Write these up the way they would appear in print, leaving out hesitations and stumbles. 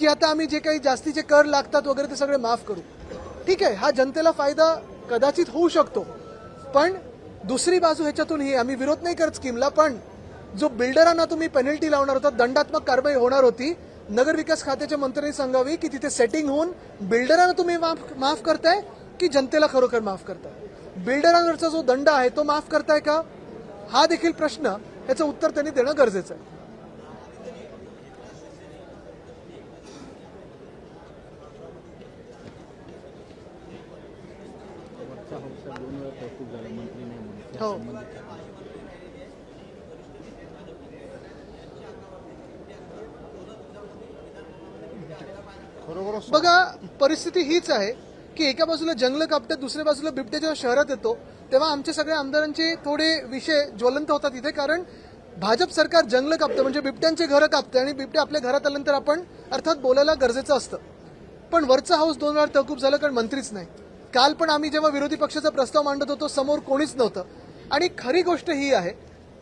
की आता आम्ही जे काही जास्तीचे कर लागतात वगैरे ते सगळे माफ करू. ठीक आहे, हा जनतेला फायदा कदाचित होऊ शकतो, पण दुसरी बाजू ह्याच्यातून ही, आम्ही विरोध नाही करत स्कीमला, पण जो बिल्डरांना तुम्ही पेनल्टी लावणार होता, दंडात्मक कारवाई होणार होती, नगरविकास खात्याच्या मंत्र्यांनी सांगावी की तिथे सेटिंग होऊन बिल्डरांना तुम्ही माफ करताय की जनतेला खरोखर माफ करताय. बिल्डरांवरचा जो दंड आहे तो माफ करताय का, हा देखील प्रश्न, याचं उत्तर त्यांनी देणं गरजेचं आहे. हो, बघा परिस्थिती हीच आहे की एका बाजूला जंगल कापतात, दुसऱ्या बाजूला बिबट्या जेव्हा शहरात येतो तेव्हा आमच्या सगळ्या आमदारांचे थोडे विषय ज्वलंत होतात इथे, कारण भाजप सरकार जंगल कापतं म्हणजे बिबट्यांचे घरं कापते आणि बिबट्या आपल्या घरात आल्यानंतर आपण अर्थात बोलायला गरजेचं असतं. पण वरचा हाऊस 2 वेळा तहकूब झालं कारण मंत्रीच नाही. काल पण आम्ही जेव्हा विरोधी पक्षाचा प्रस्ताव मांडत होतो समोर कोणीच नव्हतं. आणि खरी गोष्ट ही आहे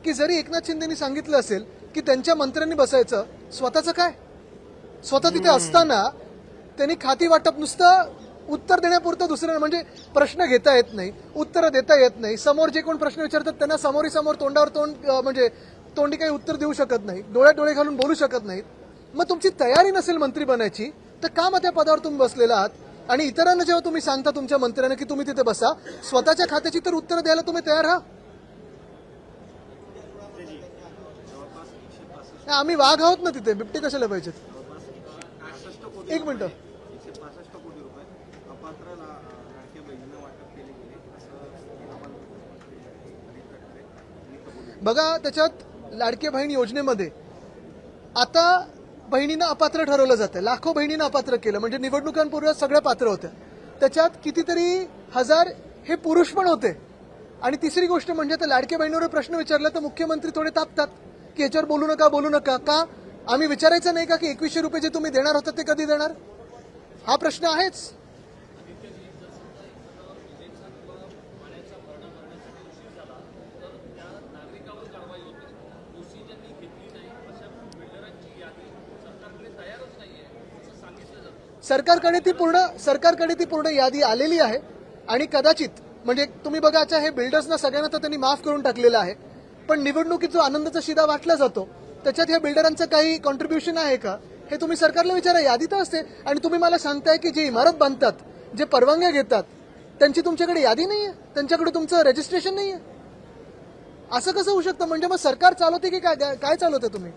की जरी एकनाथ शिंदेनी सांगितलं असेल की त्यांच्या मंत्र्यांनी बसायचं, स्वतःचं काय, स्वतः तिथे असताना त्यांनी खाती वाटप नुसतं उत्तर देण्यापुरतं, दुसरं म्हणजे प्रश्न घेता येत नाही, उत्तरं देता येत नाही, समोर जे कोण प्रश्न विचारतात त्यांना समोर तोंडावर तोंड म्हणजे तोंडी काही उत्तर देऊ शकत नाही, डोळ्यात डोळे घालून बोलू शकत नाहीत. मग तुमची तयारी नसेल मंत्री बनायची तर का मग त्या पदावर तुम्ही बसलेला आहात. आणि इतरांना जेव्हा तुम्ही सांगता तुमच्या मंत्र्यांना की तुम्ही तिथे बसा, स्वतःच्या खात्याची तर उत्तरं द्यायला तुम्ही तयार आहात. आम्ही वाघ आहोत ना तिथे, बिबटे कशाला पाहिजेत. एक मिनिट, बघा त्याच्यात लाडक्या बहीण योजनेमध्ये आता बहिणींना अपात्र ठरवलं जातं. लाखो बहिणींना अपात्र केलं, म्हणजे निवडणुकांपूर्वी सगळ्या पात्र होत्या, त्याच्यात कितीतरी हजार हे पुरुष पण होते. आणि तिसरी गोष्ट म्हणजे आता लाडक्या बहिणीवर प्रश्न विचारला तर मुख्यमंत्री थोडे तापतात की याच्यावर बोलू नका का. आम्ही विचारायचं नाही का की 2100 रुपये जे तुम्ही देणार होता ते कधी देणार, हा प्रश्न आहेच. सरकारकडे ती पूर्ण यादी आलेली आहे. आणि कदाचित म्हणजे तुम्ही बघा, हे बिल्डर्सना सगळ्यांना तर त्यांनी माफ करून टाकलेलं आहे, पण निवडणुकीत जो आनंदाचा शिदा वाटला जातो त्याच्यात ह्या बिल्डरांचं काही कॉन्ट्रीब्युशन आहे का, हे तुम्ही सरकारला विचारा. यादी तर असते. आणि तुम्ही मला सांगताय की जे इमारत बांधतात, जे परवानग्या घेतात, त्यांची तुमच्याकडे यादी नाहीये, त्यांच्याकडे तुमचं रजिस्ट्रेशन नाहीये. असं कसं होऊ शकतं. म्हणजे मग सरकार चालवते की काय चालवते तुम्ही.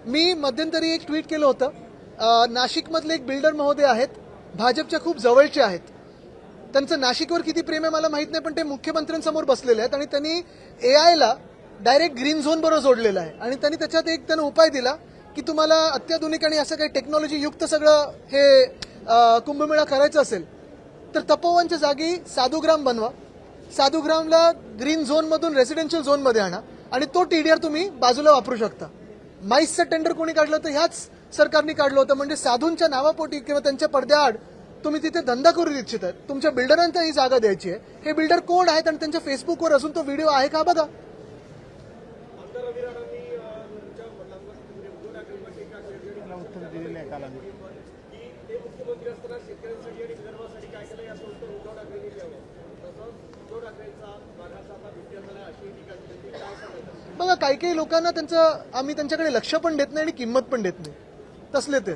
मी मध्यंतरी एक ट्विट केलं होतं. नाशिकमधले एक बिल्डर महोदय आहेत, भाजपच्या खूप जवळचे आहेत. त्यांचं नाशिकवर किती प्रेम आहे मला माहित नाही, पण ते मुख्यमंत्र्यांसमोर बसलेले आहेत आणि त्यांनी एआयला डायरेक्ट ग्रीन झोन बरोबर जोडलेलं आहे. आणि त्यांनी त्याच्यात एक उपाय दिला की तुम्हाला अत्याधुनिक आणि असं काही टेक्नॉलॉजी युक्त सगळं हे कुंभमेळा करायचं असेल तर तपोवनच्या जागी साधुग्राम बनवा, साधुग्रामला ग्रीन झोनमधून रेसिडेन्शियल झोनमध्ये आणा आणि तो टीडीआर तुम्ही बाजूला वापरू शकता. माईसचं टेंडर कोणी काढलं होतं, ह्याच सरकारने काढलं होतं. म्हणजे साधूंच्या नावापोटी किंवा त्यांच्या पडद्याआड तुम्ही तिथे धंदा करू इच्छित आहेत. तुमच्या बिल्डरांना ही जागा द्यायची आहे. हे बिल्डर कोण आहेत आणि त्यांच्या फेसबुकवर अजून तो व्हिडिओ आहे का बघा. बघा काही लोकांना आम्ही त्यांच्याकडे लक्ष पण देत नाही आणि किंमत पण देत नाही, तसले ते.